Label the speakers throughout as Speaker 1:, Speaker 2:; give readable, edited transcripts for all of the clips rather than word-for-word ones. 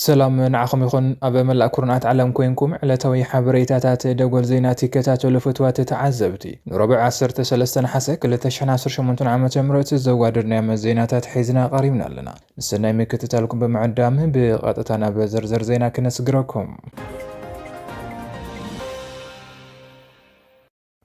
Speaker 1: سلام نعخم يخون أبا ملأ كورنات علم كوينكم علتوي حبريتاتات دقول زيناتي كتاتو لفتوات تعذبتي ربع عصر تسلستن حسك لتشحن عصر شمونتون عامة مرات الزوادرنا من زيناتات حيزنا قريبنا لنا نستنى مكتتالكم بمعدام بغطتنا بزرزر زينا كنسقركم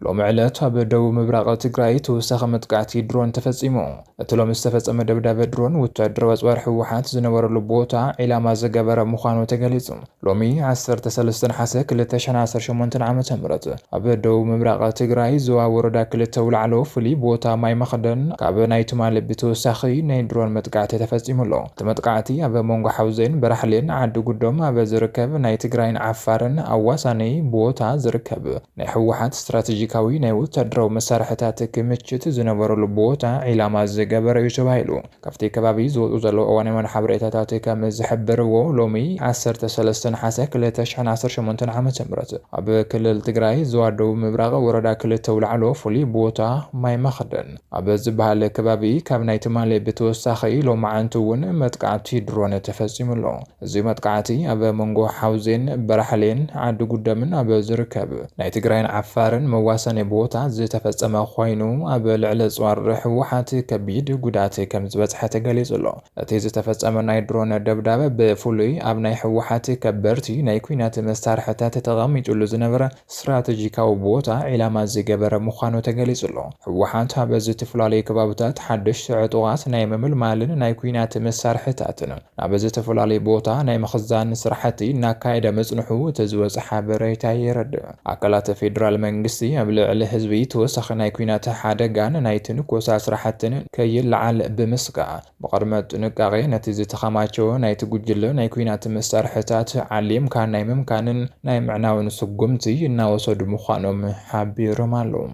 Speaker 1: لوم علات بدو مبرق تግራይ ተወሳኺ መጥቃዕቲ ድሮን ተፈጺሙ እቲ ሎም ዝተፈጸመ ደብዳቤ ድሮን ወታደራዊ ወጽዋር ሕወሓት ዝነበረሉ ቦታ ዒላማ ዝገበረ ምዃኑ ተገሊጹ ሎሚ 13 ሓሰ 2018 ዓመተ ምህረት ኣብ ደቡብ ምብራቕ ትግራይ ዞባ ወረዳ ክልተ ውላዕሎ ፍሉይ ቦታ ማይ መኽደን ካብ ናይ ትማሊ ብተወሳኺ ናይ ድሮን መጥቃዕቲ ተፈጺሙሎ እቲ መጥቃዕቲ ኣብ መንጎ ሓውዜን በራሕሌን ዓዲ ጉዶም ኣብ ዝርከብ ናይ ትግራይን ዓፋርን ኣዋሳኒ ቦታ ዝርከብ ናይ ሕወሓት ስትራቴጂካዊ ናይ ወታደራዊ መሳርሕታት ክምችት ዝነበረሉ ቦታ ዒላማ ዝገበረ እዩ ተባሂሉ ካብቲ ከባቢ ዝወፁ ዘለዉ እዋናዊ ሓበሬታታት ከም ዝሕብርዎ ሎሚ 13 ሓሰ 2018 ዓመተ ምህረት ኣብ ክልል ትግራይ ዞባ ደቡብ ምብራቕ ወረዳ ክልተ ውላዕሎ ፍሉይ ቦታ ማይ መኽደን ኣብ ዝበሃል ከባቢ ካብ ናይ ትማሊ ብተወሳኺ ሎማዓንቲ እውን መጥቃዕቲ ድሮን ተፈጺሙሎ እዚ መጥቃዕቲ ኣብ መንጎ ሓውዜን በራሕሌን ዓዲ ጉደምን ኣብ ዝርከብ ናይ ትግራይን ዓፋርን መዋሰኒ ቦታ ዝተፈጸመ ኮይኑ ኣብ ልዕሊ ጽዋር ሕወሓት ከቢድ ጉዳት ከም ዝበጽሐ ተገሊጹሎ እቲ ዝተፈጸመ ናይ ድሮን ደብዳቤ ብፍሉይ ኣብ ናይ ሕወሓት ከበርቲ ናይ ኩናት መሳርሕታት ተቐሚጡሉ ዝነበረ ስትራቴጂካዊ ቦታ ዒላማ ዝገበረ ምዃኑ ተገሊጹሎ ሕወሓት ኣብ ዝተፈላለዩ ከባቢታት ሓድሽ ዕጡቓት ናይ ምምልማልን ናይ ኩናት መሳርሕታትን ኣብ ዝተፈላለዩ ቦታ ናይ ምኽዛን ስራሕቲ እናካየደ መጽንሑ እቲ ዝወጽእ ሓበሬታ የረድእ ኣካላት ፌደራል መንግስቲ ኣብ ልዕሊ ህዝቢ ተወሳኺ ናይ ኩናት ሓደጋን ናይ ትንኮሳ ስራሕትን ከይለዓል ብምስጋዕ ብቅድመ ጥንቃቄ ነቲ ዝተኸማቸወ ናይቲ ጉጅለ ናይ ኩናት መሳርሕታት ዓሊምካ ናይ ምምካንን ናይ ምዕናውን ስጉምቲ እናወሰዱ ምዃኖም ሓቢሮም ኣለዉ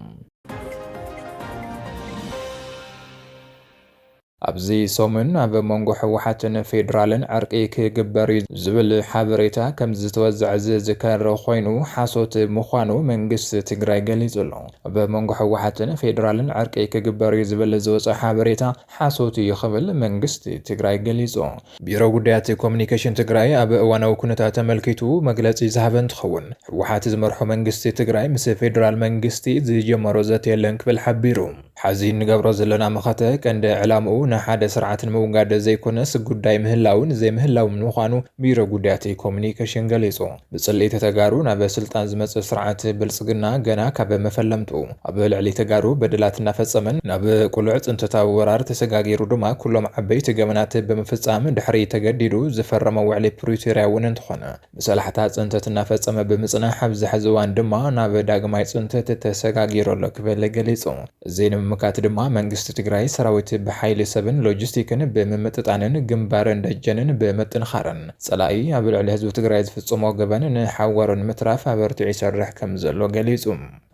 Speaker 1: ኣብዚ ሰሙን ኣብ መንጎ ሕወሓትን ፌደራልን ዕርቂ ክግበር ዝብል ሓበሬታ ከም ዝተወዝዐ ዝዝከር ኮይኑ ሓሶት ምዃኑ መንግስቲ ትግራይ ገሊጹ ኣሎ ኣብ መንጎ ሕወሓትን ፌደራልን ዕርቂ ክግበር ዝብል ዝወፀ ሓበሬታ ሓሶት ይኽብል መንግስቲ ትግራይ ገሊጹ ቢሮ ጉዳያት ኮሙኒኬሽን ትግራይ ኣብ እዋናዊ ኩነታት ተመልኪቱ መግለጺ ዝሃበ እንትኸውን ሕወሓት ዝመርሖ መንግስቲ ትግራይ ምስ ፌደራል መንግስቲ ዝጀመሮ ዘትየለን ክብል ሓቢሩ ሓዚ ንገብሮ ዘለና መኸተ ቀንዲ ዕላምኡ ንሓደ ስርዓትን ምውጋድ ዘይኮነስ ጉዳይ ምህላውን ዘይምህላውን ምዃኑ ቢሮ ጉዳያት ኮሙኒኬሽን ገሊጹ ብጽልኢት ተጋሩ ናብ ስልጣን ዝመጽእ ስርዓት ብልጽግና ገና ካብ መፈለምቱ ኣብ ልዕሊ ተጋሩ በደላት እናፈጸመን ናብ ቁልዕ ጽንተታዊ ወራር ተሰጋጊሩ ድማ ኩሎም ዓበይቲ ገመናት ብምፍጻም ድሕሪ ተገዲዱ ዝፈረመ ውዕሊ ፕሪቶሪያ እውን እንትኾነ ብሰላሕታ ጽንተት እናፈጸመ ብምጽናሕ ኣብዚ ሕዚ እዋን ድማ ናብ ዳግማይ ጽንተት ተሰጋጊሩ ኣሎ ክብል ገሊጹ እዚ ምካት ድማ መንግስቲ ትግራይ ሰራዊት ብሓይሊ ሰብን ሎጂስቲክን ብምምጥጣንን ግንባርን ደጀንን ብምጥንኻርን ጸላኢ ኣብ ልዕሊ ህዝቢ ትግራይ ዝፍጽሞ ገበን ንሓዋርን ምትራፍ ኣበርቲዑ ይሰርሕ ከም ዘሎ ገሊጹ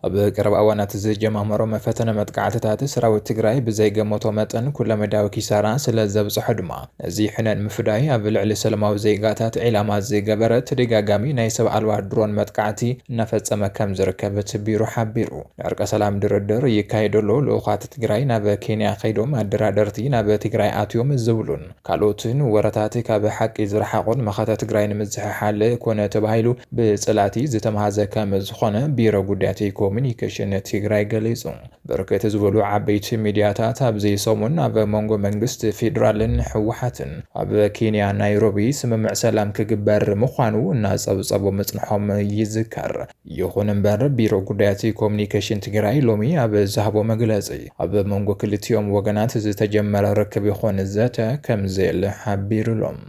Speaker 1: ኣብ ቀረባ እዋናት ዝጀማመሮ መፈተነ መጥቃዕትታት ሰራዊት ትግራይ ብዘይገመቶ መጠን ኩለመዳዊ ኪሳራ ስለ ዘብጽሖ ድማ ነዚ ሕነን ምፍዳይ ኣብ ልዕሊ ሰላማዊ ዜጋታት ዒላማ ዝገበረ ተደጋጋሚ ናይ ሰብ ኣልባ ድሮን መጥቃዕቲ እናፈጸመ ከም ዝርከብ ቢሮ ሓቢሩ ዕርቀ ሰላም ድርድር ይካየደሎ ልኡኻት ትግራይ ናብ ኬንያ ከይዶም ኣደራደርቲ ናብ ትግራይ ኣትዮም ዝብሉን ካልኦትን ወረታት ካብ ሓቂ ዝረሓቑን መኸተ ትግራይ ንምዝሕሓል ኮነ ተባሂሉ ብጽላቲ ዝተመሃዘ ከም ዝኾነ ቢሮ ጉዳያት ኮሙኒኬሽን ትግራይ ገሊጹ በርከት ዝበሉ ዓበይቲ ሚድያታት ኣብዚ ሰሙን ኣብ መንጎ መንግስቲ ፌደራልን ሕወሓትን ኣብ ኬንያ ናይሮቢ ስምምዕ ሰላም ክግበር ምዃኑ እናጸብጸቦ መጽንሖም ይዝከር ይኹን እምበር ቢሮ ጉዳያት ኮሙኒኬሽን ትግራይ ሎሚ ኣብ ዝሃቦ መግለጺ ኣብ መንጎ ክልቲኦም ወገናት ዝተጀመረ ርክብ ይኾን ዘተ ከም ዘየለ ሓቢሩሎም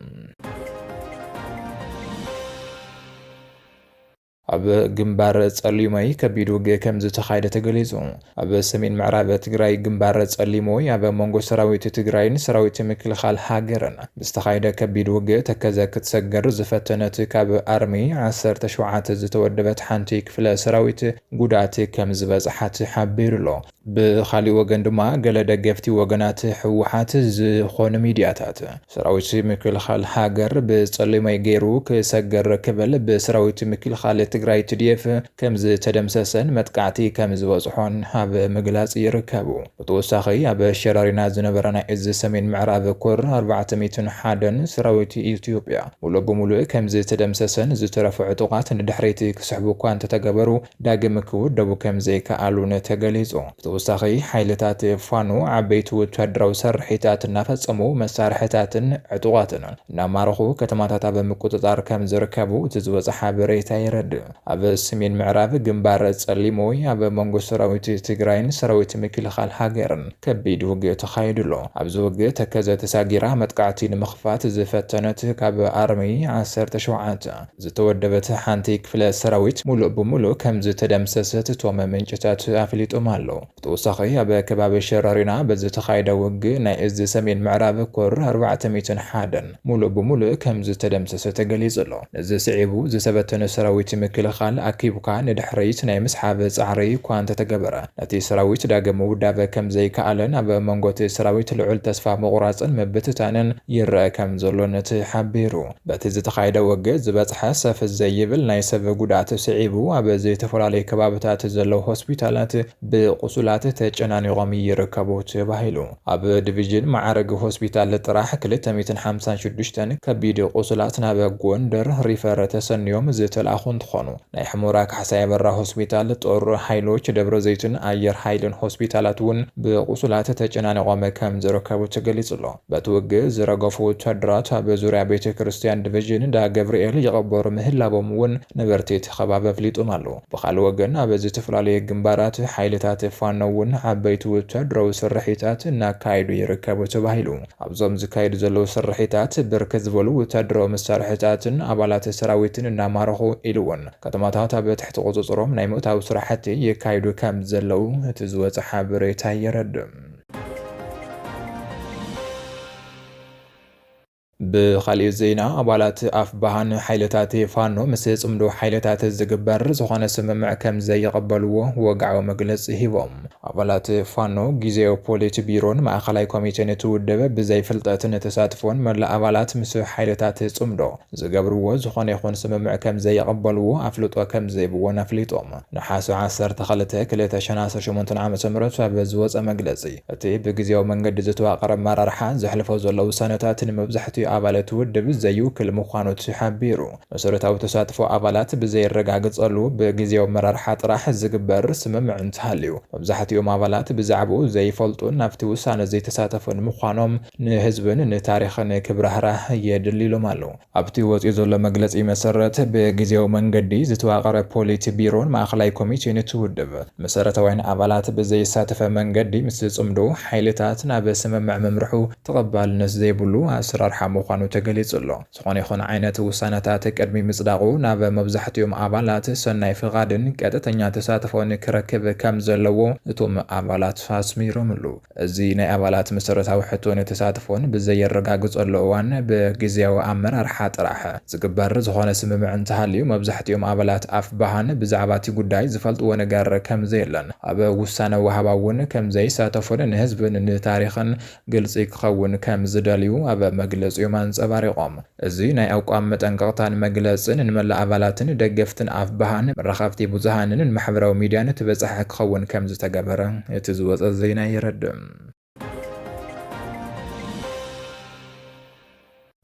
Speaker 1: ኣብ ግንባር ጸሊሞይ ከቢድ ውግእ ከም ዝተኻየደ ተገሊጹ ኣብ ሰሜን ምዕራብ ትግራይ ግንባር ጸሊሞይ ኣብ መንጎ ሰራዊት ትግራይን ሰራዊት ምክልኻል ሃገርን ዝተኻየደ ከቢድ ውግእ ተከዘ ክትሰገር ዝፈተነት ካብ ኣርሚ 17 ዝተወደበት ሓንቲ ክፍለ ሰራዊት ጉዳት ከም ዝበጽሓት ሓቢሩሎ ብኻሊእ ወገን ድማ ገለ ደገፍቲ ወገናት ሕወሓት ዝኾኑ ሚድያታት ሰራዊት ምክልኻል ሃገር ብጸሊሞይ ገይሩ ክሰገር ክብል ብሰራዊት ምክልኻል ትግራይ TDF ከምዝ ተደምሰሰን መጥቃዕቲ ከምዝ ወጽሖን ኣብ ምግላጽ ይርከቡ። ብተወሳኺ ኣብ ሸራሪና ዝነበረ ናይ እዝ ሰሜን ምዕራብ ኮር 401 ሰራዊት ኢትዮጵያ ሙሉእ ብሙሉእ ከምዝ ተደምሰሰን ዝተረፉ ዕጡቓት ንድሕሪት ክስሕቡ እኳ እንተተገበሩ ዳግም ክውደቡ ከም ዘይከኣሉን ተገሊጹ። ብተወሳኺ ሓይልታት ፋኖ ዓበይቲ ወተሃደራዊ ሰርሒታት እናፈጸሙ መሳርሕታትን ዕጡቓትን እናማረኹ ከተማታት ኣብ ምቁጽጻር ከም ዝርከቡ እቲ ዝወጽእ ሓበሬታ ይረድእ። ኣብ ሰሜን ምዕራብ ግንባር ጸሊሞይ ኣብ መንጎ ሰራዊት ትግራይን ሰራዊት ምክልኻል ሃገርን ከቢድ ውግእ ተኻይዱሎ። ኣብዚ ውግእ ተከዘ ተሳጊራ መጥቃዕቲ ንምኽፋት ዝፈተነት ካብ ኣርሚ 17 ዝተወደበት ሓንቲ ክፍለ ሰራዊት ሙሉእ ብሙሉእ ከም ዝተደምሰሰት እቶም ምንጭታት ኣፍሊጦም ኣለዉ። ብተወሳኺ ኣብ ከባቢ ሸራሪና በዝተኻይደ ውግእ ናይ እዝ ሰሜን ምዕራብ ኮር 401 ሙሉእ ብሙሉእ ከም ዝተደምሰሰ ተገሊጹ ኣሎ። ነዚ ስዒቡ ዝተበተነ ሰራዊት ምክልኻል ኣኪቡካ ንድሕሪት ናይ ምስሓብ ጻዕሪ እኳ እንተተገበረ ነቲ ሰራዊት ዳግም ውዳበ ከም ዘይከኣለን ኣብ መንጎቲ ሰራዊት ልዑል ተስፋ ምቑራጽን ምብትታንን ይርአ ከም ዘሎ ነቲ ሓቢሩ። በቲ ዝተኻይደ ውግእ ዝበጽሐ ሰፍ ዘይብል ናይ ሰብ ጉድኣት ስዒቡ ኣብ ዝተፈላለዩ ከባቢታት ዘለዉ ሆስፒታላት ብቁሱላት ተጨናኒቖም ይርከቡ ተባሂሉ። ኣብ ዲቪዥን ማዕረግ ሆስፒታል ጥራሕ 256 ከቢድ ቁሱላት ናብ ጎንደር ሪፈር ተሰንዮም ዝተላኹ እንትኾኑ ናይ ሕሙራ ካሕሳይ በራ ሆስፒታል፣ ጦር ኃይሎች ደብረ ዘይትን ኣየር ኃይልን ሆስፒታላት እውን ብቁሱላት ተጨናኒቖም ከም ዝርከቡ ተገሊጹ ኣሎ። በቲ ውግእ ዝረገፉ ወተሃደራት ኣብ ዙርያ ቤተ ክርስቲያን ዲቪዥን ዳ ገብርኤል ይቕበሩ ምህላቦም እውን ነበርቲ እቲ ከባቢ ኣፍሊጦም ኣለዉ። ብኻልእ ወገን ኣብ ዝተፈላለዩ ግንባራት ሓይልታት ፋኖ እውን ዓበይቲ ወተሃደራዊ ስርሒታት እናካየዱ ይርከቡ ተባሂሉ። ኣብዞም ዝካየዱ ዘለዉ ስርሒታት ብርክት ዝበሉ ወተሃደራዊ መሳርሕታትን ኣባላት ሰራዊትን እናማረኹ ኢሉ እውን ከተማታት ኣብ ትሕቲ ቁፅጽሮም ናይ ምእታዊ ስራሕቲ ይካየዱ ከም ዘለዉ እቲ ዝወጽእ ሓበሬታ የረድእ። ብኻልእ ዜና ኣባላት ኣፍባሃን ሓይልታት ፋኖ ምስ ጽምዶ ሓይልታት ዝግበር ዝኾነ ስምምዕ ከም ዘይቕበልዎ ወግዓዊ መግለጺ ሂቦም። ኣባላት ፋኖ ጊዜያዊ ፖሊት ቢሮን ማእኸላይ ኮሚቴን ትውደበ ብዘይ ፍልጠትን ተሳትፎን መላእ ኣባላት ምስ ሓይልታት ጽምዶ ዝገብርዎ ዝኾነ ይኹን ስምምዕ ከም ዘይቕበልዎ ኣፍልጦ ከም ዘይብዎን ኣፍሊጦም። ነሓስ 12 2018 ዓ.ም ኣብ ዝወፀ መግለጺ እቲ ብጊዜያዊ መንገዲ ዝተዋቐረ ኣመራርሓ ዘሕልፎ ዘሎ ውሳነታት ንምብዛሕትኡ ኣባላት ውድብ ዘይውክል ምዃኑ ተሓቢሩ። መሰረታዊ ተሳትፎ ኣባላት ብዘይረጋገጸሉ ብጊዜያዊ ኣመራርሓ ጥራሕ ዝግበር ስምምዕ እንተሃልዩ መብዛሕትኦም ኣባላት ብዛዕባኡ ዘይፈልጡን ናብቲ ውሳነ ዘይተሳተፉን ምዃኖም ንህዝብን ንታሪኽን ክብራህራህ የድልይሎም ኣለዉ። ኣብቲ ወፂኡ ዘሎ መግለጺ መሰረት ብጊዜያዊ መንገዲ ዝተዋቐረ ፖሊት ቢሮን ማእኸላይ ኮሚቴን ትውድብ መሰረታውያን ኣባላት ብዘይሳተፈ መንገዲ ምስ ጽምዶ ሓይልታት ናብ ስምምዕ መምርሑ ተቐባልነት ዘይብሉ ኣሰራርሓ ምዃኑ ተገሊጹ ኣሎ። ዝኾነ ይኹን ዓይነት ውሳነታት ቅድሚ ምጽዳቑ ናብ መብዛሕትኦም ኣባላት ሰናይ ፍቓድን ቀጥተኛ ተሳትፎን ክረክብ ከም ዘለዎ እቶም ኣባላት ኣስሚሮም ኣለዉ። እዚ ናይ ኣባላት መሰረታዊ ሕቶን ተሳትፎን ብዘይረጋግጸሉ እዋን ብጊዜያዊ ኣመራርሓ ጥራሕ ዝግበር ዝኾነ ስምምዕ እንተሃልዩ መብዛሕትኦም ኣባላት ኣፍባሃን ብዛዕባ እቲ ጉዳይ ዝፈልጥዎ ነገር ከም ዘየለን ኣብ ውሳነ ወሃባ እውን ከም ዘይሳተፉን ንህዝብን ንታሪኽን ግልጺ ክኸውን ከም ዝደልዩ ኣብ መግለጺኦም አንጸባሪቖም። እዚ ናይ ኣቋም መጠንቀቕታን መግለጽን ንመላእ ኣባላትን ደገፍትን ኣፍባሃን መራኸብቲ ብዙሃንን ማሕበራዊ ሚድያን ትበጽሕ ክኸውን ከም ዝተገበረ እቲ ዝወፀ ዜና ይረድእ።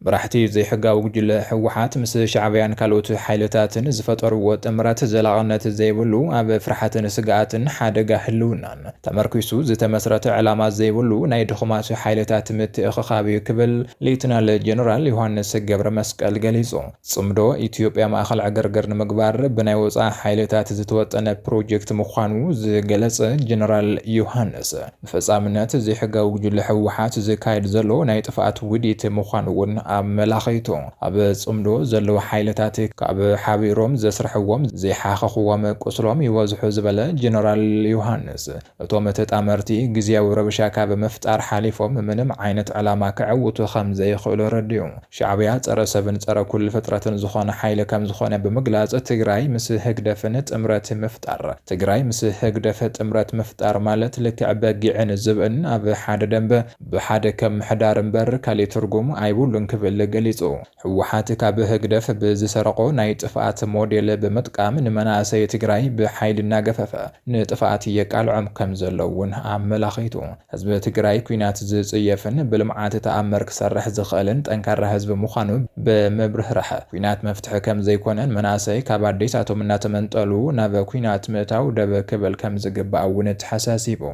Speaker 1: ብራሕቲ ዘይሕጋዊ ጉጅለ ሕወሓት ምስ ሻዕብያን ካልኦት ሓይልታትን ዝፈጠርዎ ጥምረት ዘላቕነት ዘይብሉ ኣብ ፍርሓትን ስግኣትን ሓደጋ ህልውናን ተመርኪሱ ዝተመስረተ ዕላማ ዘይብሉ ናይ ድኹማት ሓይልታት ምትእኽኻብ ክብል ሌተናል ጀነራል ዮሃንስ ገብረ መስቀል ገሊጹ። ጽምዶ ኢትዮጵያ ማእኸል ዕግርግር ንምግባር ብናይ ወፃኢ ሓይልታት ዝተወጠነ ፕሮጀክት ምዃኑ ዝገለጸ ጀነራል ዮሃንስ ብፈጻምነት ዘይሕጋዊ ጉጅለ ሕወሓት ዝካየድ ዘሎ ናይ ጥፍኣት ውዲት ምዃኑ እውን ኣመላኺቱ። ኣብ ጽምዶ ዘለዉ ሓይልታት ካብ ሓቢሮም ዘስርሕዎም ዘይሓኸኽዎም ቁስሎም ይወዝሑ ዝበለ ጀነራል ዮሃንስ እቶም ተጣመርቲ ግዝያዊ ረብሻ ካብ ምፍጣር ሓሊፎም ምንም ዓይነት ዕላማ ክዕውቱ ከም ዘይኽእሉ ረድዩ። ሻዕብያ ጸረ ሰብን ጸረ ኩሉ ፍጥረትን ዝኾነ ሓይሊ ከም ዝኾነ ብምግላጽ ትግራይ ምስ ህግደፍን ጥምረት ምፍጣር ትግራይ ምስ ህግደፍ ጥምረት ምፍጣር ማለት ልክዕ በጊዕን ዝብእን ኣብ ሓደ ደንብ ብሓደ ከም ምሕዳር እምበር ካልእ ትርጉም ኣይብሉን ክብል ክብል ገሊጹ ህወሓት ካብ ህግደፍ ብዝሰረቆ ናይ ጥፍኣት ሞዴል በመጥቃም ንመናእሰይ ትግራይ ብሓይልና ገፈፈ ንጥፍኣት የቃልዖም ከም ዘለውን ኣመላኺቱ ህዝቢ ትግራይ ኩናት ዝጽየፍን ብልምዓት ተኣምር ክሰርሕ ዝኽእልን ጠንካራ ህዝቢ ምዃኑ በመብርህራህ ኩናት መፍትሒ ከም ዘይኮነን መናእሰይ ካብ ኣዴታቶም እናተመንጠሉ ናብ ኩናት ምእታው ደበ ክብል ከም ዝግባእ እውን ተሓሳሲቡ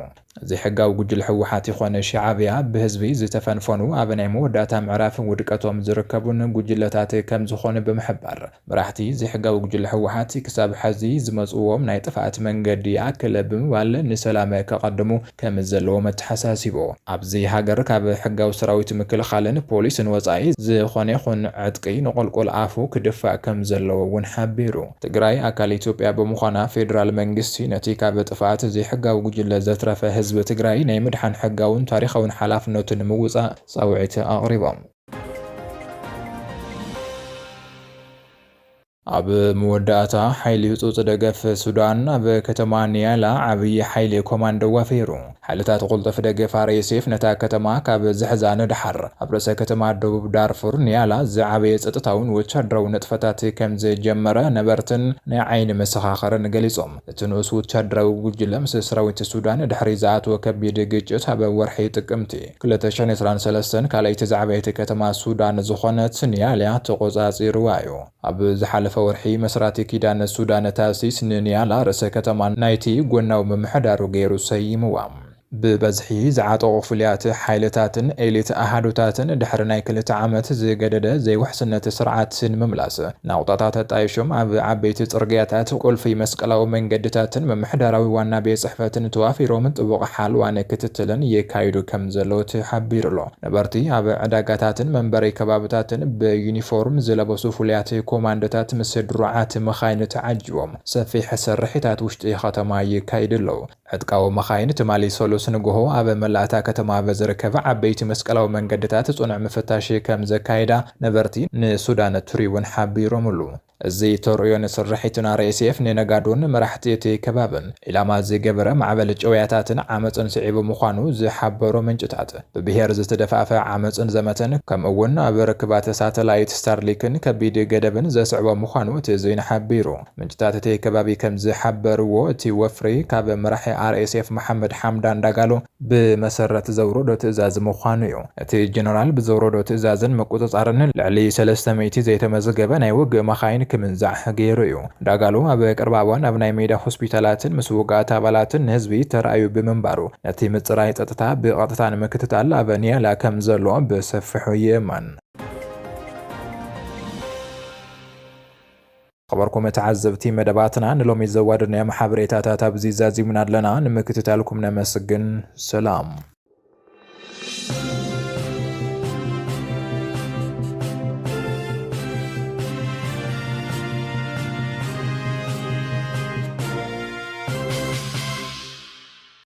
Speaker 1: ዘይሕጋዊ ጉጅለ ህወሓት ይኾነ ሻዕብያ ብህዝቢ ዝተፈንፈኑ ኣብ ናይ መወዳእታ ምዕራፍን ውድቀቶም ዝርከቡን ጉጅለታት ከም ዝኾኑ ብምሕባር መራሕቲ ዘይሕጋዊ ጉጅለ ህወሓት ክሳብ ሕዚ ዝመጽዎም ናይ ጥፍኣት መንገዲ ኣክለ ብምባል ንሰላም ከቐድሙ ከም ዘለዎም ተሓሳሲቡ ኣብዚ ሃገር ካብ ሕጋዊ ሰራዊት ምክልኻልን ፖሊስን ወጻኢ ዝኾነ ይኹን ዕጥቂ ንቆልቆል ኣፉ ክድፋእ ከም ዘለዎ እውን ሓቢሩ ትግራይ ኣካል ኢትዮጵያ ብምዃና ፌደራል መንግስቲ ነቲ ካብ ጥፍኣት ዘይሕጋዊ ጉጅለ ዘትረፈ ህዝቢ ትግራይ ናይ ምድሓን ሕጋውን ታሪኻውን ሓላፍነቱን ምውፃእ ጻውዒት ኣቕሪቦም ኣብ መወዳእታ ሓይሊ ህጹጽ ደገፍ ሱዳን ኣብ ከተማ ኒያላ ዓብዪ ሓይሊ ኮማንዶ ዋፊሩ ሓይልታት ቁልጥፍ ደገፍ RSF ነታ ከተማ ካብ ዝሕዛነ ድሓር ኣብ ርእሰ ከተማ ደቡብ ዳርፉር ኒያላ ዝዓበየ ፀጥታውን ወታደራዊ ንጥፈታት ከም ዝጀመረ ነበርትን ናይ ዓይኒ መሰኻኸርን ገሊጾም እቲ ንኡስ ወታደራዊ ጉጅለ ምስ ሰራዊት ሱዳን ድሕሪ ዝኣተወ ከቢድ ግጭት ኣብ ወርሒ ጥቅምቲ 2023 ካልኣይቲ ዝዓበየት ከተማ ሱዳን ዝኾነት ኒያላ ተቆጻጺርዋ እዩ ኣብ ዝሓለፈ ወርሒ መስራቲ ኪዳን ሱዳን ታሲስ ንኒያላ ርእሰ ከተማ ናይቲ ጎናዊ ምምሕዳሩ ገይሩ ሰይምዋ ብበዝሒ ዝዓጠቑ ፍልያት ሓይልታትን ኤሊት ኣሃዱታትን ድሕሪ ናይ 2 ዓመት ዝገደደ ዘይውሕስነት ስርዓትን ምምላስ ናውጣታት ጣይሾም ኣብ ዓበይቲ ጽርግያታት ቁልፊ መስቀላዊ መንገድታትን ምምሕዳራዊ ዋና ቤት ጽሕፈትን ተዋፊሮም ጥቡቕ ሓልዋን ክትትልን የካይዱ ከም ዘለዎ ተሓቢሩሎ ነበርቲ ኣብ ዕዳጋታትን መንበሪ ከባቢታትን ብዩኒፎርም ዝለበሱ ፍልያት ኮማንዶታት ምስ ድሩዓት መኻይን ተዓጂቦም ሰፊሕ ስርሒታት ውሽጢ ከተማ የካይድለው ዕጥቃዊ መኻይን ትማሊ ስንጎሆ ኣብ መላእታ ከተማ በዝርከበ ዓበይቲ መስቀላዊ መንገድታት ጽኑዕ ምፍታሽ ከም ዘካይዳ ነበርቲ ንሱዳን ቱሪውን ሓቢሮምሉ እዚ ተርእዮን ስርሒትን RSF ንነጋዶን መራሕቲ እቲ ከባብን ኢላማ ዝገበረ ማዕበል ጨውያታትን ዓመፅን ስዒቡ ምዃኑ ዝሓበሮ ምንጭታት ብብሔር ዝተደፋፈ ዓመፅን ዘመተን ከምኡውን ኣብ ርክባት ሳተላይት ስታርሊክን ከቢድ ገደብን ዘስዕቦ ምዃኑ እቲ ዜና ሓቢሩ ምንጭታት እቲ ከባቢ ከም ዝሓበርዎ እቲ ወፍሪ ካብ መራሒ RSF መሐመድ ሓምዳን ዳጋሎ ብመሰረት ዘውረዶ ትእዛዝ ምዃኑ እዩ እቲ ጀነራል ብዘውረዶ ትእዛዝን መቆጻጸርን ልዕሊ 300 ዘይተመዘገበ ናይ ውግእ መኻይን ክምንዛዕ ገይሩ እዩ ዳጋሎ ኣብ ቅርባዋን ኣብ ናይ ሜዳ ሆስፒታላትን ምስ ውግኣት ኣባላትን ህዝቢ ተራእዩ ብምንባሩ ነቲ ምጽራይ ጸጥታ ብቐጥታ ንምክትታል ኣብ ኒያላ ከም ዘሎ ብሰፊሑ የእመን خبركم تعذبتي مدباتنا نلومي زوادنا محابريتاتا تابزي زازي من أدلنا نمكتتالكم نمسجن سلام